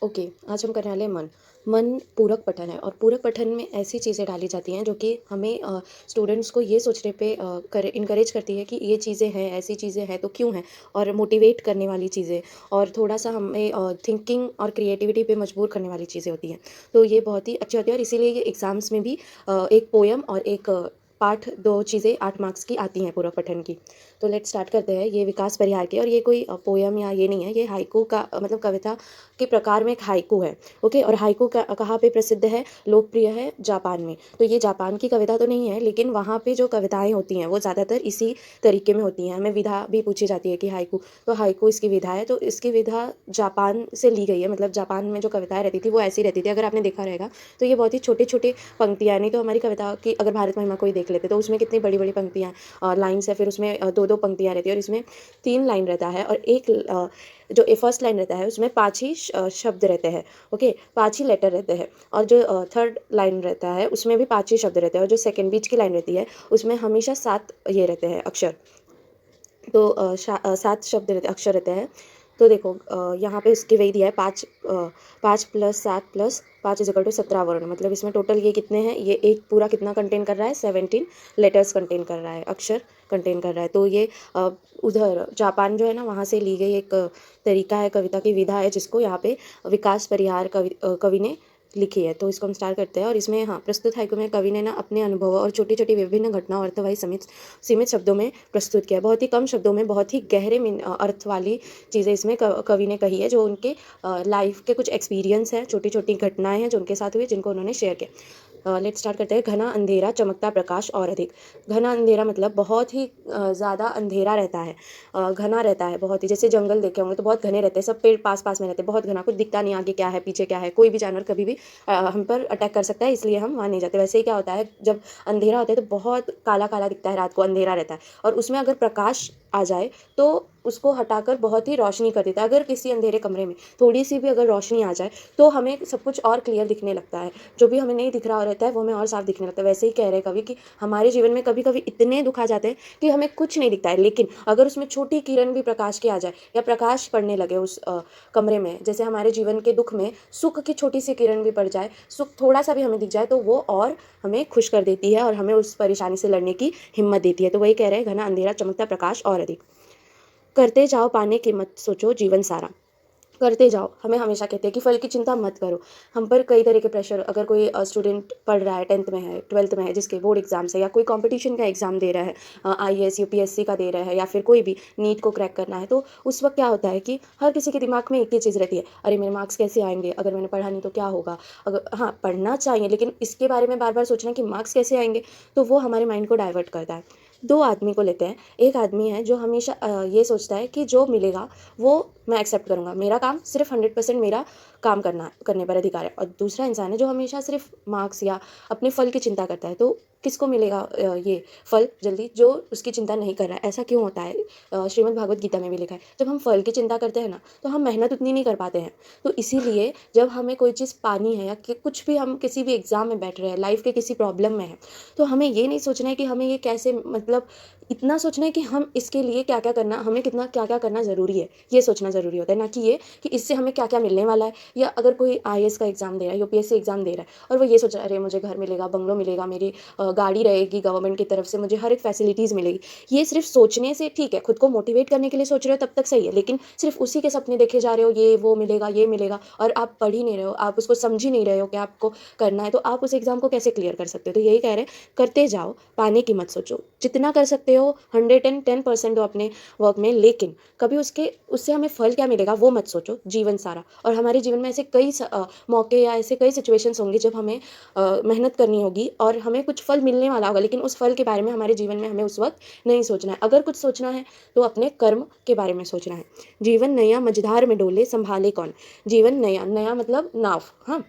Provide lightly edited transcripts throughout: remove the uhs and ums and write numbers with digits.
Okay, आज हम करने वाले हैं मन। मन पूरक पठन है और पूरक पठन में ऐसी चीज़ें डाली जाती हैं जो कि हमें स्टूडेंट्स को ये सोचने पे इनकरेज करती है कि ये चीज़ें हैं, ऐसी चीज़ें हैं तो क्यों हैं, और मोटिवेट करने वाली चीज़ें और थोड़ा-सा हमें थिंकिंग और क्रिएटिविटी पे मजबूर करने वाली चीज़ें होती हैं। तो ये बहुत ही अच्छी होती है और इसीलिए ये एग्ज़ाम्स में भी एक पोएम और एक पाठ 2 चीज़ें 8 मार्क्स की आती हैं पूरक पठन की। तो लेट्स स्टार्ट करते हैं। ये विकास परिहार की, और ये कोई पोएम या ये नहीं है, ये हाइकू का मतलब कविता के प्रकार में एक हाइकू है। ओके, और हाइकू कहाँ पे प्रसिद्ध है, लोकप्रिय है, जापान में। तो ये जापान की कविता तो नहीं है, लेकिन वहाँ पे जो कविताएं होती हैं वो ज़्यादातर इसी तरीके में होती हैं। हमें विधा भी पूछी जाती है कि हाइकू, तो हाइकू इसकी विधा है। तो इसकी विधा जापान से ली गई है, मतलब जापान में जो कविताएं रहती थी वो ऐसी रहती थी। अगर आपने देखा रहेगा तो ये बहुत ही छोटे छोटे पंक्तियाँ, नहीं तो हमारी कविता की अगर भारत महिमा को ही देख लेते तो उसमें कितनी बड़ी बड़ी पंक्तियाँ लाइन्स है, फिर उसमें दो दो पंक्तियाँ रहती है और इसमें 3 लाइन रहता है, और एक जो फर्स्ट लाइन रहता है उसमें 5 ही शब्द रहते हैं। ओके, 5 ही लेटर रहते हैं, और जो थर्ड लाइन रहता है उसमें भी 5 ही शब्द रहते हैं, और जो सेकंड बीच की लाइन रहती है उसमें हमेशा 7 ये रहते हैं अक्षर। तो 7 शब्द रहते अक्षर रहते हैं। तो देखो यहाँ पे इसकी वही दिया है, 5 plus 7 plus 5 is equal to 17 वर्ण। मतलब इसमें टोटल ये कितने हैं, ये एक पूरा कितना कंटेन कर रहा है, 17 लेटर्स कंटेन कर रहा है, अक्षर कंटेन कर रहा है। तो ये उधर जापान जो है ना, वहाँ से ली गई एक तरीका है, कविता की विधा है, जिसको यहाँ पे विकास परिहार कवि ने लिखी है। तो इसको हम स्टार्ट करते हैं। और इसमें हाँ, प्रस्तुत हाइकू में कवि ने ना अपने अनुभव और छोटी छोटी विभिन्न घटनाओं अर्थवाही समित सीमित शब्दों में प्रस्तुत किया। बहुत ही कम शब्दों में बहुत ही गहरे अर्थ वाली चीज़ें इसमें कवि ने कही है, जो उनके लाइफ के कुछ एक्सपीरियंस हैं, छोटी छोटी घटनाएं हैं जो उनके साथ हुई, जिनको उन्होंने शेयर किया। लेट्स स्टार्ट करते हैं। घना अंधेरा, चमकता प्रकाश और अधिक। घना अंधेरा मतलब बहुत ही ज़्यादा अंधेरा रहता है, घना रहता है बहुत ही। जैसे जंगल देखे होंगे तो बहुत घने रहते हैं, सब पेड़ पास पास में रहते हैं, बहुत घना, कुछ दिखता नहीं आगे क्या है पीछे क्या है, कोई भी जानवर कभी भी हम पर अटैक कर सकता है, इसलिए हम वहाँ नहीं जाते। वैसे ही क्या होता है, जब अंधेरा होता है तो बहुत काला काला दिखता है, रात को अंधेरा रहता है, और उसमें अगर प्रकाश आ जाए तो उसको हटाकर बहुत ही रोशनी कर देता है। अगर किसी अंधेरे कमरे में थोड़ी सी भी अगर रोशनी आ जाए तो हमें सब कुछ और क्लियर दिखने लगता है, जो भी हमें नहीं दिख रहा रहता है वो हमें और साफ दिखने लगता है। वैसे ही कह रहे कवि कि हमारे जीवन में कभी कभी इतने दुख आ जाते हैं कि हमें कुछ नहीं दिखता है, लेकिन अगर उसमें छोटी किरण भी प्रकाश की आ जाए या प्रकाश पड़ने लगे उस कमरे में, जैसे हमारे जीवन के दुख में सुख की छोटी सी किरण भी पड़ जाए, सुख थोड़ा सा भी हमें दिख जाए, तो वो और हमें खुश कर देती है और हमें उस परेशानी से लड़ने की हिम्मत देती है। तो वही कह रहे हैं, घना अंधेरा, चमकता प्रकाश और अधिक। करते जाओ, पाने की मत सोचो, जीवन सारा। करते जाओ, हमें हमेशा कहते हैं कि फल की चिंता मत करो। हम पर कई तरह के प्रेशर, अगर कोई स्टूडेंट पढ़ रहा है, 10th में है, 12th में है, जिसके बोर्ड एग्जाम्स है, या कोई कंपटीशन का एग्जाम दे रहा है, आईएएस यूपीएससी का दे रहा है, या फिर कोई भी नीट को क्रैक करना है, तो उस वक्त क्या होता है कि हर किसी के दिमाग में एक ही चीज़ रहती है, अरे मेरे मार्क्स कैसे आएंगे, अगर मैंने पढ़ा नहीं तो क्या होगा। अगर हाँ, पढ़ना चाहिए, लेकिन इसके बारे में बार बार सोचना कि मार्क्स कैसे आएंगे, तो वो हमारे माइंड को डाइवर्ट करता है। दो आदमी को लेते हैं। एक आदमी है जो हमेशा ये सोचता है कि जो मिलेगा वो मैं एक्सेप्ट करूँगा, मेरा काम सिर्फ 100% मेरा काम करने पर अधिकार है। और दूसरा इंसान है जो हमेशा सिर्फ मार्क्स या अपने फल की चिंता करता है। तो किसको मिलेगा ये फल जल्दी, जो उसकी चिंता नहीं कर रहा है। ऐसा क्यों होता है, श्रीमद् भागवत गीता में भी लिखा है, जब हम फल की चिंता करते हैं ना तो हम मेहनत उतनी नहीं कर पाते हैं। तो इसीलिए जब हमें कोई चीज़ पानी है, या कुछ भी, हम किसी भी एग्ज़ाम में बैठ रहे हैं, लाइफ के किसी प्रॉब्लम में है, तो हमें ये नहीं सोचना है कि हमें ये कैसे, मतलब इतना सोचना है कि हम इसके लिए क्या क्या करना, हमें कितना क्या क्या करना ज़रूरी है, ये सोचना ज़रूरी होता है। ना कि ये कि इससे हमें क्या क्या मिलने वाला है। या अगर कोई आईएएस का एग्ज़ाम दे रहा है, यूपीएससी एग्ज़ाम दे रहा है, और वो ये सोच रहा है, अरे मुझे घर मिलेगा, बंगलो मिलेगा, मेरी गाड़ी रहेगी गवर्नमेंट की तरफ से, मुझे हर एक फैसिलिटीज़ मिलेगी। ये सिर्फ सोचने से ठीक है, खुद को मोटिवेट करने के लिए सोच रहे हो तब तक सही है, लेकिन सिर्फ उसी के सपने देखे जा रहे हो, ये वो मिलेगा ये मिलेगा, और आप पढ़ ही नहीं रहे हो, आप उसको समझ ही नहीं रहे हो कि आपको करना है, तो आप उस एग्ज़ाम को कैसे क्लियर कर सकते हो। तो यही कह रहे हैं, करते जाओ, पाने की मत सोचो। जितना कर सकते हो 110% दो अपने वर्क में, लेकिन कभी उससे हमें फल क्या मिलेगा वो मत सोचो, जीवन सारा। और हमारे जीवन में ऐसे कई मौके या ऐसे कई सिचुएशंस होंगे जब हमें मेहनत करनी होगी और हमें कुछ फल मिलने वाला होगा, लेकिन उस फल के बारे में हमारे जीवन में हमें उस वक्त नहीं सोचना है। अगर कुछ सोचना है तो अपने कर्म के बारे में सोचना है। जीवन नया मझधार में डोले, संभाले कौन। जीवन नया, नया मतलब नाव, हाँ,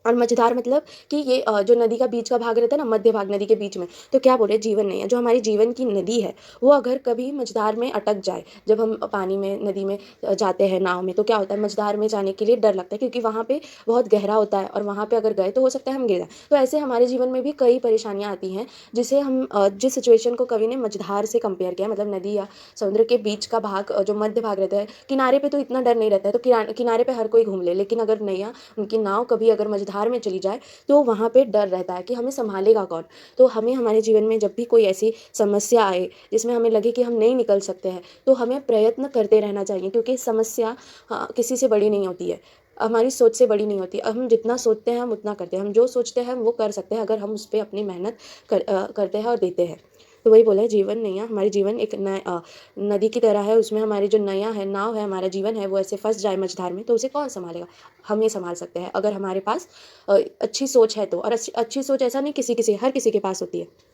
और मझधार मतलब कि ये जो नदी का बीच का भाग रहता है ना, मध्य भाग नदी के बीच में, तो क्या बोले, जीवन नहीं है। जो हमारी जीवन की नदी है वो अगर कभी मझधार में अटक जाए, जब हम पानी में, नदी में जाते हैं नाव में, तो क्या होता है, मझधार में जाने के लिए डर लगता है, क्योंकि वहाँ पे बहुत गहरा होता है और वहाँ पे अगर गए तो हो सकता है हम गिर जाए। तो ऐसे हमारे जीवन में भी कई परेशानियाँ आती हैं, जिसे हम जिस सिचुएशन को कवि ने मझधार से कंपेयर किया, मतलब नदी या समुद्र के बीच का भाग, जो मध्य भाग रहता है, किनारे पे तो इतना डर नहीं रहता है, तो किनारे पे हर कोई घूम ले, लेकिन अगर नैया, उनकी नाव कभी अगर मझधार में चली जाए तो वहाँ पे डर रहता है कि हमें संभालेगा कौन। तो हमें हमारे जीवन में जब भी कोई ऐसी समस्या आए जिसमें हमें लगे कि हम नहीं निकल सकते हैं, तो हमें प्रयत्न करते रहना चाहिए, क्योंकि समस्या किसी से बड़ी नहीं होती है, हमारी सोच से बड़ी नहीं होती। हम जितना सोचते हैं हम उतना करते हैं, हम जो सोचते हैं हम वो कर सकते हैं, अगर हम उस पर अपनी मेहनत करते हैं और देते हैं। तो वही बोला है, जीवन नैया, हमारी जीवन एक नदी की तरह है, उसमें हमारी जो नैया है, नाव है, हमारा जीवन है, वो ऐसे फंस जाए मझधार में तो उसे कौन संभालेगा। हम ही संभाल सकते हैं, अगर हमारे पास अच्छी सोच है तो। और अच्छी सोच ऐसा नहीं किसी किसी, हर किसी के पास होती है।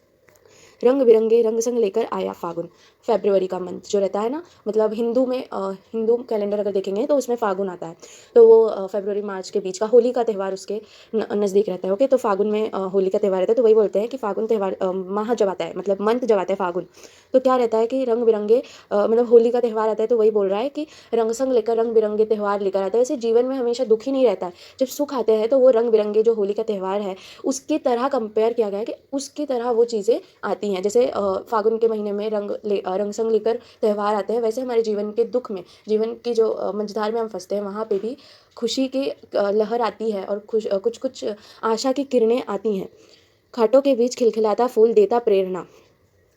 रंग बिरंगे रंग संग लेकर आया फागुन, फेब्रुवरी का मंथ जो रहता है ना, मतलब हिंदू में हिंदू कैलेंडर अगर देखेंगे तो उसमें फागुन आता है, तो वो फरवरी मार्च के बीच का होली का त्यौहार उसके नज़दीक रहता है। ओके, तो फागुन में होली का त्यौहार रहता है, तो वही बोलते हैं कि फागुन त्यौहार, माह जब आता है, मतलब मंथ जब आता है फागुन, तो क्या रहता है कि रंग बिरंगे, मतलब होली का त्यौहार आता है, तो वही बोल रहा है कि रंग संग लेकर रंग बिरंगे त्यौहार लेकर आता है। वैसे जीवन में हमेशा दुख ही नहीं रहता है, जब सुख आते हैं तो वो रंग बिरंगे जो होली का त्यौहार है उसकी तरह कंपेयर किया गया है, कि उसकी तरह वो चीज़ें आती हैं। जैसे फागुन के महीने में रंग संग लेकर त्यौहार आते हैं, वैसे हमारे जीवन के दुख में, जीवन की जो मझधार में हम फंसते हैं, वहाँ पे भी खुशी की लहर आती है, और कुछ कुछ आशा की किरणें आती हैं। कांटों के बीच खिलखिलाता फूल देता प्रेरणा।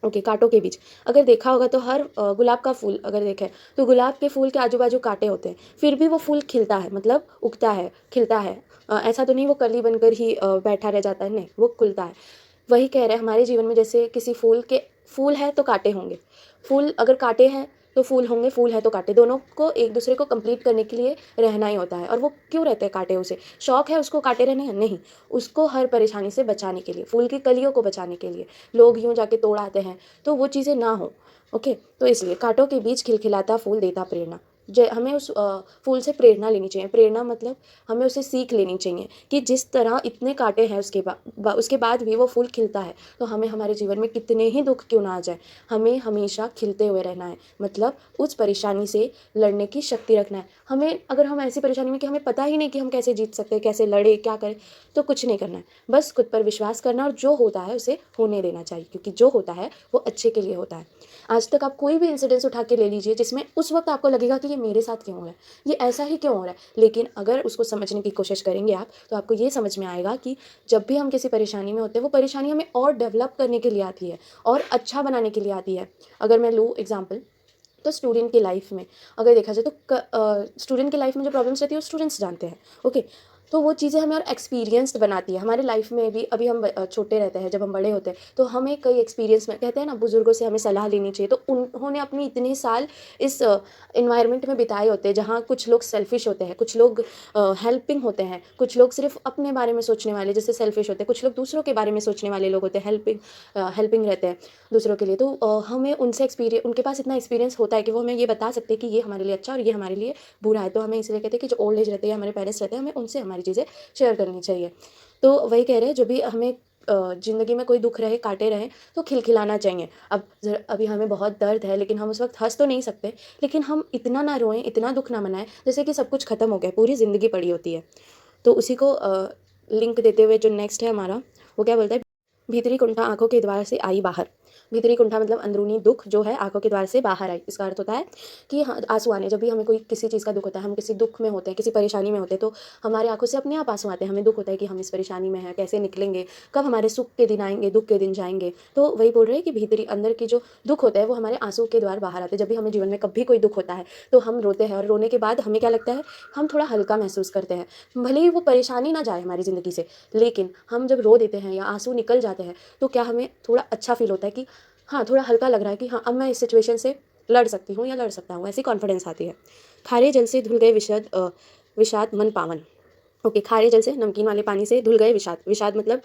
ओके, कांटों के बीच, अगर देखा होगा तो हर गुलाब का फूल अगर देखें तो गुलाब के फूल के आजू बाजू कांटे होते हैं, फिर भी वो फूल खिलता है, मतलब उगता है, खिलता है। ऐसा तो नहीं वो कली बनकर ही बैठा रह जाता है, नहीं, वो खुलता है। वही कह रहे हैं हमारे जीवन में, जैसे किसी फूल है तो कांटे होंगे, फूल अगर कांटे हैं तो फूल होंगे, फूल है तो कांटे, दोनों को एक दूसरे को कंप्लीट करने के लिए रहना ही होता है। और वो क्यों रहते हैं कांटे, उसे शौक है उसको कांटे रहने का, नहीं, उसको हर परेशानी से बचाने के लिए, फूल की कलियों को बचाने के लिए लोग यूं जाके तोड़ आते हैं, तो वो चीज़ें ना हो। ओके, तो इसलिए कांटों के बीच खिलखिलाता फूल देता प्रेरणा। हमें उस फूल से प्रेरणा लेनी चाहिए, प्रेरणा मतलब हमें उसे सीख लेनी चाहिए कि जिस तरह इतने कांटे हैं उसके बाद भी वो फूल खिलता है, तो हमें हमारे जीवन में कितने ही दुख क्यों ना आ जाए, हमें हमेशा खिलते हुए रहना है, मतलब उस परेशानी से लड़ने की शक्ति रखना है हमें। अगर हम ऐसी परेशानी में कि हमें पता ही नहीं कि हम कैसे जीत सकते हैं, कैसे लड़े, क्या करें, तो कुछ नहीं करना है, बस खुद पर विश्वास करना, और जो होता है उसे होने देना चाहिए, क्योंकि जो होता है वो अच्छे के लिए होता है। आज तक आप कोई भी इंसिडेंस उठा के ले लीजिए जिसमें उस वक्त आपको लगेगा कि ये मेरे साथ क्यों हो रहा है, ये ऐसा ही क्यों हो रहा है, लेकिन अगर उसको समझने की कोशिश करेंगे आप, तो आपको ये समझ में आएगा कि जब भी हम किसी परेशानी में होते हैं, वो परेशानी हमें और डेवलप करने के लिए आती है, और अच्छा बनाने के लिए आती है। अगर मैं लूँ एग्जाम्पल, तो स्टूडेंट की लाइफ में अगर देखा जाए तो स्टूडेंट की लाइफ में जो प्रॉब्लम्स रहती है वो स्टूडेंट्स जानते हैं। ओके, तो वो चीज़ें हमें और एक्सपीरियंस्ड बनाती है हमारे लाइफ में भी। अभी हम छोटे रहते हैं, जब हम बड़े होते हैं तो हमें कई एक्सपीरियंस में, कहते हैं ना, बुजुर्गों से हमें सलाह लेनी चाहिए, तो उन्होंने अपनी इतने साल इस इन्वायरमेंट में बिताए होते हैं जहाँ कुछ लोग सेल्फिश होते हैं, कुछ लोग हेल्पिंग होते हैं, कुछ लोग सिर्फ अपने बारे में सोचने वाले जैसे सेल्फिश होते हैं, कुछ लोग दूसरों के बारे में सोचने वाले लोग होते हैं, हेल्पिंग रहते हैं दूसरों के लिए। तो हमें उनके पास इतना एक्सपीरियंस होता है कि वो हमें ये बता सकते हैं कि ये हमारे लिए अच्छा और ये हमारे लिए बुरा है। तो हमें इसलिए कहते हैं कि जो ओल्ड एज रहते हैं, हमारे पेरेंट्स रहते हैं, हमें उनसे हमारी चीज़ें शेयर करनी चाहिए। तो वही कह रहे हैं, जो भी हमें ज़िंदगी में कोई दुख रहे, कांटे रहें, तो खिलखिलाना चाहिए। अभी हमें बहुत दर्द है, लेकिन हम उस वक्त हंस तो नहीं सकते, लेकिन हम इतना ना रोएं, इतना दुख ना मनाएं जैसे कि सब कुछ खत्म हो गया, पूरी ज़िंदगी पड़ी होती है। तो उसी को लिंक देते हुए जो नेक्स्ट है हमारा, वो क्या बोलता है, भीतरी कुंठा आंखों के द्वार से आई बाहर। भीतरी कुंठा मतलब अंदरूनी दुख जो है आंखों के द्वार से बाहर आई, इसका अर्थ होता है कि हाँ, आंसू आने। जब भी हमें कोई किसी चीज़ का दुख होता है, हम किसी दुख में होते हैं, किसी परेशानी में होते हैं, तो हमारे आंखों से अपने आप आंसू आते हैं। हमें दुख होता है कि हम इस परेशानी में हैं, कैसे निकलेंगे, कब हमारे सुख के दिन आएंगे, दुख के दिन जाएंगे। तो वही बोल रहे हैं कि भीतरी अंदर की जो दुख होता है वो हमारे आंसू के द्वार बाहर आते हैं। जब भी हमें जीवन में कभी कोई दुख होता है तो हम रोते हैं, और रोने के बाद हमें क्या लगता है, हम थोड़ा हल्का महसूस करते हैं। भले ही वो परेशानी ना जाए हमारी ज़िंदगी से, लेकिन हम जब रो देते हैं या आंसू निकल जाते हैं तो क्या हमें थोड़ा अच्छा फील होता है कि हाँ, थोड़ा हल्का लग रहा है कि हाँ, अब मैं इस सिचुएशन से लड़ सकती हूँ या लड़ सकता हूँ, ऐसी कॉन्फिडेंस आती है। खारे जल से धुल गए विषाद मन पावन। ओके, खारे जल से, नमकीन वाले पानी से धुल गए विषाद। विषाद मतलब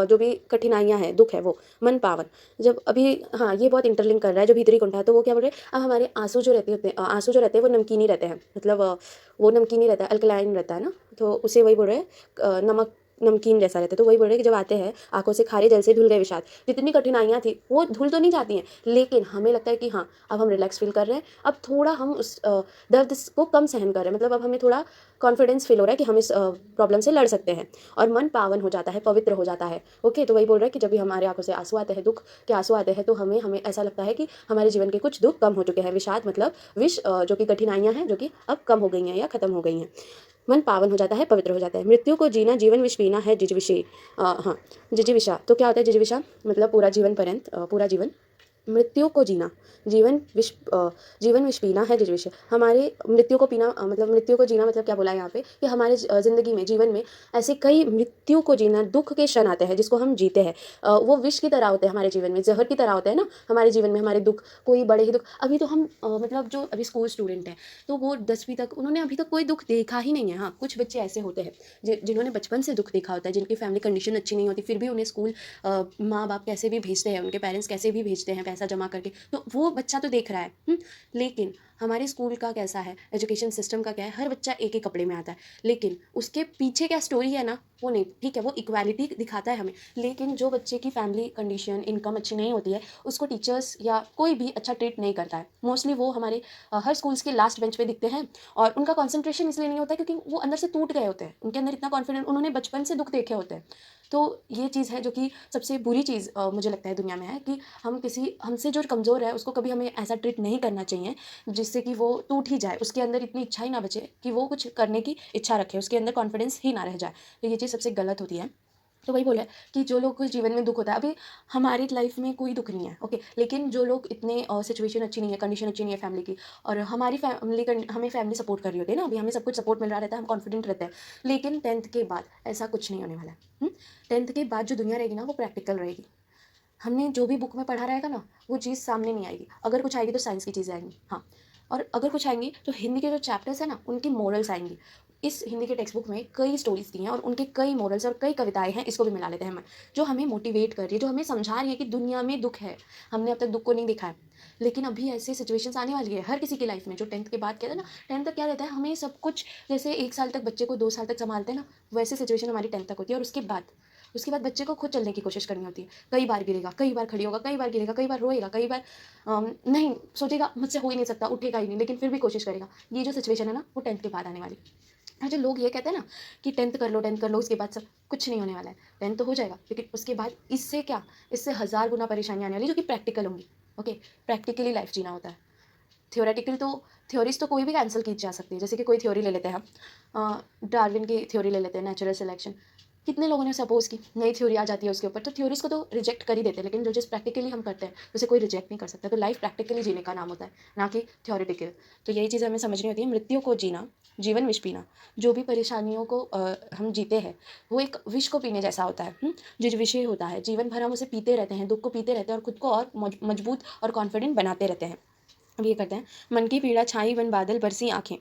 जो भी कठिनाइयाँ हैं, दुःख है वो। मन पावन, जब अभी, हाँ, ये बहुत इंटरलिंक कर रहा है जो भीतरी कुंठा है, तो वो क्या बोल रहे हैं, अब हमारे आँसू जो रहते होते हैं, आँसू जो रहते हैं वो नमकीन ही रहते हैं, मतलब वो नमकीन ही रहता है, अल्कलाइन रहता है ना, तो उसे वही बोल रहे हैं, नमक नमकीन जैसा रहता है, तो वही बोल रहे हैं कि जब आते हैं आँखों से खारे जल से धुल गए विषाद। जितनी कठिनाइयाँ थी वो धुल तो नहीं जाती हैं, लेकिन हमें लगता है कि हाँ, अब हम रिलैक्स फील कर रहे हैं, अब थोड़ा हम उस दर्द को कम सहन कर रहे हैं, मतलब अब हमें थोड़ा कॉन्फिडेंस फील हो रहा है कि हम इस प्रॉब्लम से लड़ सकते हैं, और मन पावन हो जाता है, पवित्र हो जाता है। ओके, तो वही बोल रहा है कि जब भी हमारे आंखों से आंसू आते हैं, दुख के आंसू आते हैं, तो हमें हमें ऐसा लगता है कि हमारे जीवन के कुछ दुख कम हो चुके हैं। विषाद मतलब विष, जो कि कठिनाइयां हैं जो कि अब कम हो गई हैं या खत्म हो गई हैं। मन पावन हो जाता है, पवित्र हो जाता है। मृत्यु को जीना जीवन विष पीना है जिजविषे। हाँ, जिजीविषा तो क्या होता है जिजीविषा, मतलब पूरा जीवन पर्यंत, पूरा जीवन मृत्यु को जीना, जीवन विष जीवन विष पीना है जिस विषय, हमारे मृत्यु को पीना, मतलब मृत्यु को जीना मतलब क्या बोला है यहाँ पे, कि हमारे ज़िंदगी में, जीवन में ऐसे कई मृत्यु को जीना, दुख के क्षण आते हैं जिसको हम जीते हैं। वो विष की तरह होते हैं हमारे जीवन में, जहर की तरह होते हैं ना हमारे जीवन में, हमारे दुख, कोई बड़े ही दुख। अभी तो हम मतलब जो अभी स्कूल स्टूडेंट हैं, तो वो 10वीं तक उन्होंने अभी तक कोई दुख देखा ही नहीं है। हाँ, कुछ बच्चे ऐसे होते हैं जिन्होंने बचपन से दुख देखा होता है, जिनकी फैमिली कंडीशन अच्छी नहीं होती, फिर भी उन्हें स्कूल माँ बाप कैसे भी भेजते हैं, उनके पेरेंट्स कैसे भी भेजते हैं पैसा जमा करके, तो वो बच्चा तो देख रहा है। लेकिन हमारे स्कूल का कैसा है, एजुकेशन सिस्टम का क्या है, हर बच्चा एक ही कपड़े में आता है, लेकिन उसके पीछे क्या स्टोरी है ना, वो नहीं, ठीक है, वो इक्वालिटी दिखाता है हमें, लेकिन जो बच्चे की फैमिली कंडीशन, इनकम अच्छी नहीं होती है, उसको टीचर्स या कोई भी अच्छा ट्रीट नहीं करता है। मोस्टली वो हमारे हर स्कूल्स के लास्ट बेंच पे दिखते हैं, और उनका कॉन्सेंट्रेशन इसलिए नहीं होता है क्योंकि वो अंदर से टूट गए होते हैं, उनके अंदर इतना कॉन्फिडेंस, उन्होंने बचपन से दुख देखे होते हैं। तो ये चीज़ है जो कि सबसे बुरी चीज़ मुझे लगता है दुनिया में है, कि हम किसी हमसे जो कमज़ोर है उसको कभी हमें ऐसा ट्रीट नहीं करना चाहिए जिससे कि वो टूट ही जाए, उसके अंदर इतनी इच्छा ही ना बचे कि वो कुछ करने की इच्छा रखे, उसके अंदर कॉन्फिडेंस ही ना रह जाए। तो ये चीज़ सबसे गलत होती है। तो वही बोला है कि जो लोग को जीवन में दुख होता है, अभी हमारी लाइफ में कोई दुख नहीं है, ओके, लेकिन जो लोग इतने सिचुएशन अच्छी नहीं है, कंडीशन अच्छी नहीं है फैमिली की, और हमारी फैमिली हमें फैमिली सपोर्ट कर रही होती है ना, अभी हमें सब कुछ सपोर्ट मिल रहा रहता है, हम कॉन्फिडेंट रहते हैं, लेकिन 10th के बाद ऐसा कुछ नहीं होने वाला है। 10th के बाद जो दुनिया रहेगी ना, वो प्रैक्टिकल रहेगी। हमने जो भी बुक में पढ़ा रहेगा ना, वो चीज़ सामने नहीं आएगी, अगर कुछ आएगी तो साइंस की चीज़ें आएंगी, हाँ, और अगर कुछ आएंगी तो हिंदी के जो चैप्टर्स है ना, उनकी मोरल्स आएंगी। इस हिंदी के टेक्स्ट बुक में कई स्टोरीज दी हैं, और उनके कई मोरल्स और कई कविताएं हैं, इसको भी मिला लेते हैं हम, जो हमें मोटिवेट कर रही है, जो हमें समझा रही है कि दुनिया में दुख है, हमने अब तक दुख को नहीं देखा है, लेकिन अभी ऐसी सिचुएशंस आने वाली है हर किसी की लाइफ में, जो 10th के बाद कहते हैं ना, 10th तक क्या रहता है, हमें सब कुछ, जैसे 1 साल तक बच्चे को 2 साल तक संभालते हैं ना, वैसे सिचुएशन हमारी 10th तक होती है, और उसके बाद बच्चे को खुद चलने की कोशिश करनी होती है। कई बार गिरेगा, कई बार खड़ी होगा, कई बार गिरेगा, कई बार रोएगा, कई बार नहीं सोचेगा मुझसे हो ही नहीं सकता, उठेगा ही नहीं, लेकिन फिर भी कोशिश करेगा। ये जो सिचुएशन है ना, वो 10th के बाद आने वाली है। और जो लोग ये कहते हैं ना कि 10th कर लो, 10th कर लो, उसके बाद सब कुछ नहीं होने वाला है। 10th तो हो जाएगा, लेकिन उसके बाद इससे क्या, इससे 1000 गुना परेशानी आने वाली, जो कि प्रैक्टिकल होंगी। ओके, प्रैक्टिकली लाइफ जीना होता है। थियोरेटिकल तो, थ्योरीज तो कोई भी कैंसिल की जा सकती है, जैसे कि कोई थ्योरी ले लेते हैं हम, डार्विन की थ्योरी ले लेते हैं, नेचुरल सिलेक्शन, कितने लोगों ने सपोज की, नई थ्योरी आ जाती है उसके ऊपर, तो थ्योरीज को तो रिजेक्ट कर ही देते हैं, लेकिन जो चीज़ प्रैक्टिकली हम करते हैं उसे कोई रिजेक्ट नहीं कर सकता। तो लाइफ प्रैक्टिकली जीने का नाम होता है, ना कि थ्योरेटिकल। तो यही चीज़ हमें समझनी होती है, मृत्यु को जीना, जीवन विष पीना, जो भी परेशानियों को हम जीते हैं, वो एक विष को पीने जैसा होता है, जो विषय होता है, जीवन भर हम उसे पीते रहते हैं, दुख को पीते रहते हैं, और खुद को और मजबूत और कॉन्फिडेंट बनाते रहते हैं। अब ये करते हैं, मन की पीड़ा छाई बन बादल बरसी आंखें।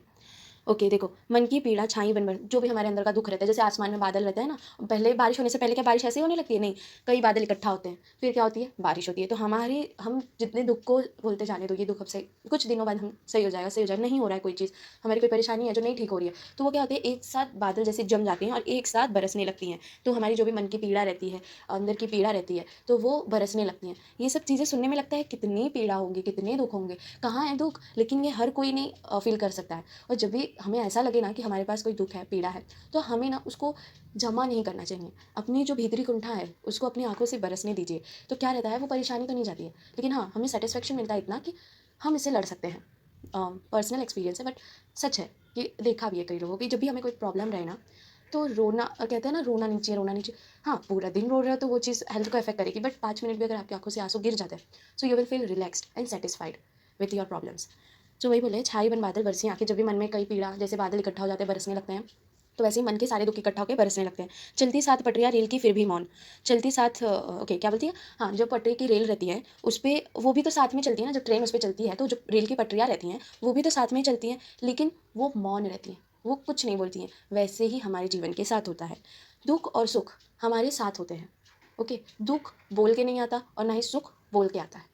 ओके, देखो, मन की पीड़ा छाई बन बन, जो भी हमारे अंदर का दुख रहता है, जैसे आसमान में बादल रहता है ना, पहले बारिश होने से पहले क्या बारिश ऐसे ही होने लगती है, नहीं, कई बादल इकट्ठा होते हैं, फिर क्या होती है, बारिश होती है। तो हम जितने दुख को बोलते जाने दो, ये दुख अब से कुछ दिनों बाद हम सही हो जाएगा, सही हो जाएगा, नहीं हो रहा है कोई चीज़, हमारी कोई परेशानी है जो नहीं ठीक हो रही है, तो वो क्या होती है, एक साथ बादल जैसे जम जाते हैं और एक साथ बरसने लगती हैं। तो हमारी जो भी मन की पीड़ा रहती है, अंदर की पीड़ा रहती है, तो वो बरसने लगती हैं। ये सब चीज़ें सुनने में लगता है कितनी पीड़ा होगी, कितने दुख होंगे, कहाँ है दुख, लेकिन ये हर कोई नहीं फील कर सकता है। और जब भी हमें ऐसा लगे ना कि हमारे पास कोई दुख है, पीड़ा है, तो हमें ना उसको जमा नहीं करना चाहिए, अपनी जो भीतरी कुंठा है उसको अपनी आंखों से बरसने दीजिए। तो क्या रहता है, वो परेशानी तो नहीं जाती है, लेकिन हाँ, हमें सेटिस्फेक्शन मिलता है इतना कि हम इससे लड़ सकते हैं। पर्सनल एक्सपीरियंस है, बट सच है कि देखा भी है कई लोगों की, जब भी हमें कोई प्रॉब्लम रहे ना, तो रोना, कहते हैं ना, रोना नीचे, रोना नीचे। हाँ, पूरा दिन रो रहे हो तो वो चीज़ हेल्थ को इफेक्ट करेगी, बट 5 मिनट भी अगर आपकी आंखों से आंसू गिर जाते हैं, so you will feel relaxed and satisfied with your problems. तो वही बोले, छाई बन बादल बरसी आंखें, जब भी मन में कई पीड़ा, जैसे बादल इकट्ठा हो जाते हैं, बरसने लगते हैं, तो वैसे ही मन के सारे दुख इकट्ठा होकर बरसने लगते हैं। चलती साथ पटरियाँ रेल की फिर भी मौन। चलती साथ, ओके, क्या बोलती है, हाँ, जो पटरी की रेल रहती है उस पर, वो भी तो साथ में चलती है ना, जब ट्रेन उस पर चलती है, तो जो रेल की पटरियाँ रहती हैं वो भी तो साथ में ही चलती हैं, लेकिन वो मौन रहती हैं, वो कुछ नहीं बोलती हैं। वैसे ही हमारे जीवन के साथ होता है। दुख और सुख हमारे साथ होते हैं। ओके, दुख बोल के नहीं आता और ना ही सुख बोल के आता है।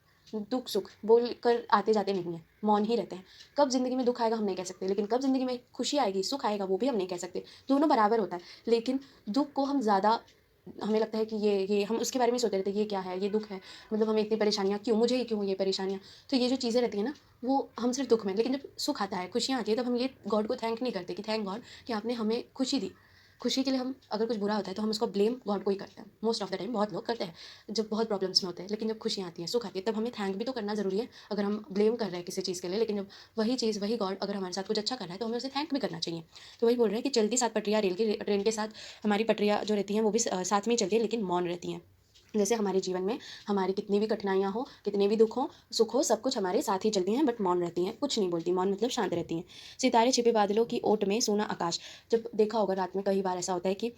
दुख सुख बोल कर आते जाते नहीं हैं, मौन ही रहते हैं। कब ज़िंदगी में दुख आएगा हम नहीं कह सकते, लेकिन कब ज़िंदगी में खुशी आएगी, सुख आएगा, वो भी हम नहीं कह सकते। दोनों बराबर होता है, लेकिन दुख को हम ज़्यादा, हमें लगता है कि ये हम उसके बारे में सोचते रहते हैं, ये क्या है, ये दुख है, मतलब हमें इतनी परेशानियाँ क्यों, मुझे ही क्यों ये परेशानियाँ। तो ये जो चीज़ें रहती हैं ना, वो हम सिर्फ दुख में, लेकिन जब सुख आता है, खुशियाँ आती है, तब हम ये गॉड को थैंक नहीं करते कि थैंक गॉड कि आपने हमें खुशी दी। खुशी के लिए हम अगर कुछ बुरा होता है तो हम उसको ब्लेम गॉड को ही करते हैं, मोस्ट ऑफ द टाइम बहुत लोग करते हैं जब बहुत प्रॉब्लम्स में होते हैं। लेकिन जब खुशियाँ आती हैं, सुख आती है, तब हमें थैंक भी तो करना ज़रूरी है। अगर हम ब्लेम कर रहे हैं किसी चीज़ के लिए, लेकिन जब वही चीज़, वही गॉड अगर हमारे साथ कुछ अच्छा कर रहा है तो हमें उसे थैंक भी करना चाहिए। तो वही बोल रहे हैं कि चलती साथ पटरियाँ रेल की, ट्रेन के साथ हमारी पटरियाँ जो रहती हैं वो भी साथ में ही चलती है, लेकिन मौन रहती हैं। जैसे हमारे जीवन में हमारी कितनी भी कठिनाइयाँ हो, कितने भी दुख हो, सुख हो, सब कुछ हमारे साथ ही चलती हैं, बट मौन रहती हैं, कुछ नहीं बोलती। मौन मतलब शांत रहती हैं। सितारे छिपे बादलों की ओट में सोना आकाश। जब देखा होगा रात में कई बार ऐसा होता है कि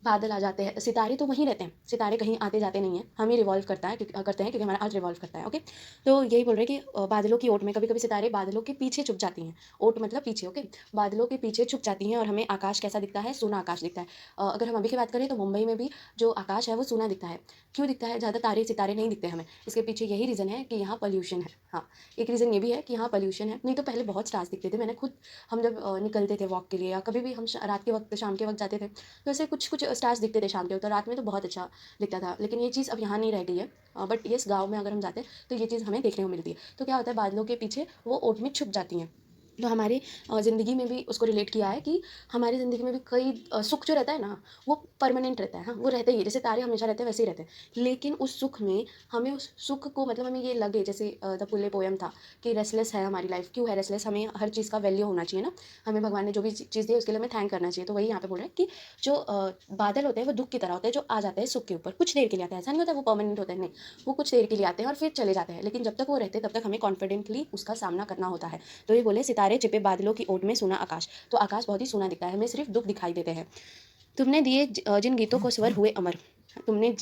बादल आ जाते हैं, सितारे तो वहीं रहते हैं, सितारे कहीं आते जाते नहीं हैं, हम ही रिवॉल्व करते हैं क्योंकि हमारा अर्थ रिवॉल्व करता है। ओके, तो यही बोल रहे हैं कि बादलों की ओट में कभी कभी सितारे बादलों के पीछे छुप जाती हैं। ओट मतलब पीछे। ओके, बादलों के पीछे छुप जाती हैं और हमें आकाश कैसा दिखता है, सोना आकाश दिखता है। अगर हम अभी की बात करें तो मुंबई में भी जो आकाश है वो सोना दिखता है। क्यों दिखता है? ज़्यादा तारे सितारे नहीं दिखते हमें। इसके पीछे यही रीज़न है कि यहाँ पॉल्यूशन है। हाँ, एक रीज़न ये भी है कि यहाँ पॉल्यूशन है, नहीं तो पहले बहुत स्टार्स दिखते थे। मैंने खुद, हम जब निकलते थे वॉक के लिए या कभी भी हम रात के वक्त, शाम के वक्त जाते थे, तो ऐसे कुछ कुछ स्टार्स दिखते थे शाम के वक्त, और रात में तो बहुत अच्छा दिखता था। लेकिन ये चीज़ अब यहाँ नहीं रह गई है। बट येस, गाँव में अगर हम जाते हैं तो ये चीज़ हमें देखने को मिलती है। तो क्या होता है, बादलों के पीछे वो ओट में छुप जाती हैं। तो हमारी ज़िंदगी में भी उसको रिलेट किया है कि हमारी ज़िंदगी में भी कई सुख जो रहता है ना, वो परमानेंट रहता है। हाँ, वो रहते ही है, जैसे तारे हमेशा रहते हैं वैसे ही रहते हैं। लेकिन उस सुख में हमें, उस सुख को मतलब हमें ये लगे, जैसे द पुल्ले पोयम था कि रेस्टलेस है हमारी लाइफ। क्यों है रेस्टलेस? हमें हर चीज़ का वैल्यू होना चाहिए ना, हमें भगवान ने जो भी चीज़ दी है उसके लिए हमें थैंक करना चाहिए। तो वही यहाँ पे बोल रहे हैं कि जो बादल होते हैं वो दुख की तरह होते हैं, जो आ जाते हैं सुख के ऊपर, कुछ देर के लिए आते हैं। ऐसा नहीं होता वो परमानेंट होते हैं, नहीं, वो कुछ देर के लिए आते हैं और फिर चले जाते हैं। लेकिन जब तक वो रहते हैं तब तक हमें कॉन्फिडेंटली उसका सामना करना होता है। तो ये बोले, सितारे छिपे बादलों की ओट में सोना आकाश। तो आकाश बहुत ही सोना दिखता है, हमें सिर्फ दुख दिखाई देते हैं। तुमने दिए जिन गीतों को स्वर हुए अमर। तुमने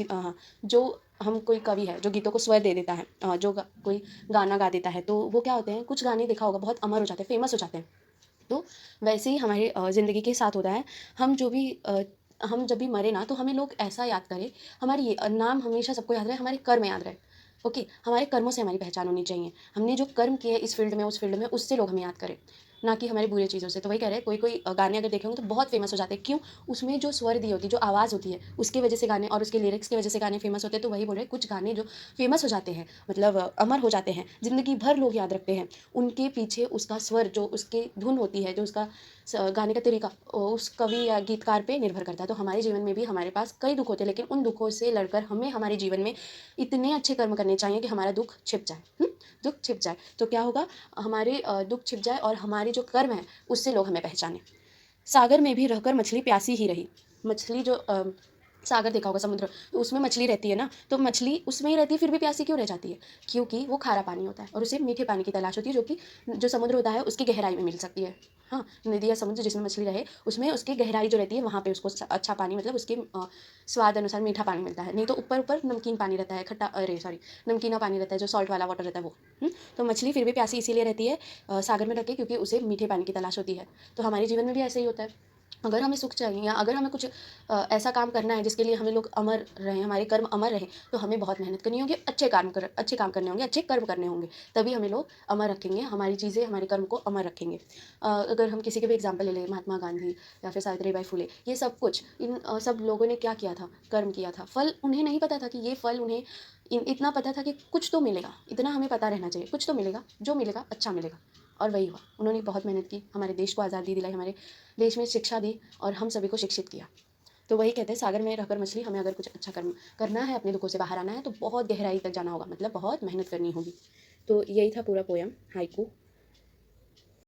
जो, हम कोई कवि है जो गीतों को स्वर दे देता है, कोई गाना गा देता है, तो वो क्या होते हैं, कुछ गाने देखा होगा बहुत अमर हो जाते हैं, फेमस हो जाते हैं। तो वैसे ही हमारी ज़िंदगी के साथ होता है। हम जो भी हम जब भी मरे ना, तो हमें लोग ऐसा याद करें, हमारी ये नाम हमेशा सबको याद रहे, हमारे कर्म याद रहे। ओके, हमारे कर्मों से हमारी पहचान होनी चाहिए। हमने जो कर्म किए इस फील्ड में, उस फील्ड में, उससे लोग हमें याद करें, ना कि हमारी बुरी चीज़ों से। तो वही कह रहे हैं, कोई कोई गाने अगर देखे होंगे तो बहुत फेमस हो जाते हैं। क्यों? उसमें जो स्वर दी होती है, जो आवाज़ होती है, उसकी वजह से गाने, और उसके लिरिक्स की वजह से गाने फेमस होते हैं। तो वही बोल रहे हैं, कुछ गाने जो फेमस हो जाते हैं, मतलब अमर हो जाते हैं, ज़िंदगी भर लोग याद रखते हैं, उनके पीछे उसका स्वर, जो उसकी धुन होती है, जो उसका गाने का तरीका, उस कवि या गीतकार पे निर्भर करता है। तो हमारे जीवन में भी हमारे पास कई दुख होते हैं, लेकिन उन दुखों से लड़कर हमें हमारे जीवन में इतने अच्छे कर्म करने चाहिए कि हमारा दुख छिप जाए। दुख छिप जाए तो क्या होगा, हमारे दुख छिप जाए और हमारे जो कर्म है उससे लोग हमें पहचाने। सागर में भी रहकर मछली प्यासी ही रही। मछली जो सागर देखा होगा, समुद्र, तो उसमें मछली रहती है ना, तो मछली उसमें ही रहती है, फिर भी प्यासी क्यों रह जाती है? क्योंकि वो खारा पानी होता है और उसे मीठे पानी की तलाश होती है, जो कि जो समुद्र होता है उसकी गहराई में मिल सकती है। हाँ, नदी या समुद्र जिसमें मछली रहे, उसमें उसकी गहराई जो रहती है वहाँ पे उसको अच्छा पानी, मतलब उसके स्वाद अनुसार मीठा पानी मिलता है। नहीं तो ऊपर ऊपर नमकीन पानी रहता है, खट्टा, अरे सॉरी, नमकीना पानी रहता है, जो सॉल्ट वाला वाटर रहता है वो। तो मछली फिर भी प्यासी इसीलिए रहती है सागर में रह के, क्योंकि उसे मीठे पानी की तलाश होती है। तो हमारे जीवन में भी ऐसे ही होता है। अगर हमें सुख चाहिए या अगर हमें कुछ ऐसा काम करना है जिसके लिए हमें लोग अमर रहें, हमारे कर्म अमर रहें, तो हमें बहुत मेहनत करनी होगी, अच्छे काम करने होंगे, अच्छे कर्म करने होंगे, तभी हमें लोग अमर रखेंगे, हमारी चीज़ें, हमारे कर्म को अमर रखेंगे। अगर हम किसी के भी एग्जाम्पल ले लें, महात्मा गांधी या फिर सावित्रीबाई फुले, ये सब कुछ, इन सब लोगों ने क्या किया था, कर्म किया था। फल उन्हें नहीं पता था कि ये फल उन्हें, इतना पता था कि कुछ तो मिलेगा, इतना हमें पता रहना चाहिए, कुछ तो मिलेगा, जो मिलेगा अच्छा मिलेगा। और वही हुआ, उन्होंने बहुत मेहनत की, हमारे देश को आज़ादी दिलाई, हमारे देश में शिक्षा दी और हम सभी को शिक्षित किया। तो वही कहते हैं, सागर में रहकर मछली, हमें अगर कुछ अच्छा कर्म करना है, अपने दुखों से बाहर आना है, तो बहुत गहराई तक जाना होगा, मतलब बहुत मेहनत करनी होगी। तो यही था पूरा पोयम, हाइकू।